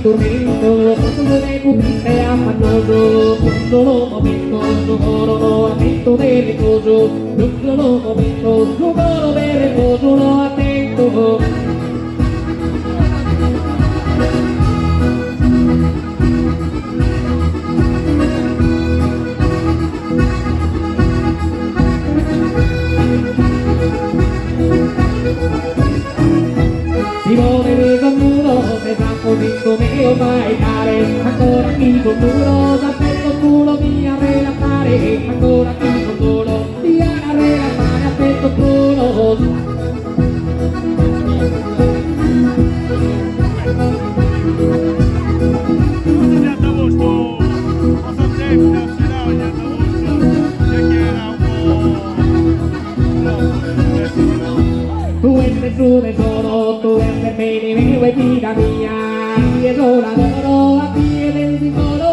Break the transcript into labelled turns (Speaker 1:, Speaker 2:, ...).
Speaker 1: tormento, quando le pupille affannoso, un solo momento, giocolo attento del riposo, un solo momento, giocolo del riposo, attento. Simone del muro, se sa così come io vai dare, ancora qui sul muro, d'aspetto il culo mia relatare, ancora qui sul muro, via a relatare, aspetto il culo. Tu entri su tesoro, tu per me di me, vita mia, io sono adoro, a piede del sicuro.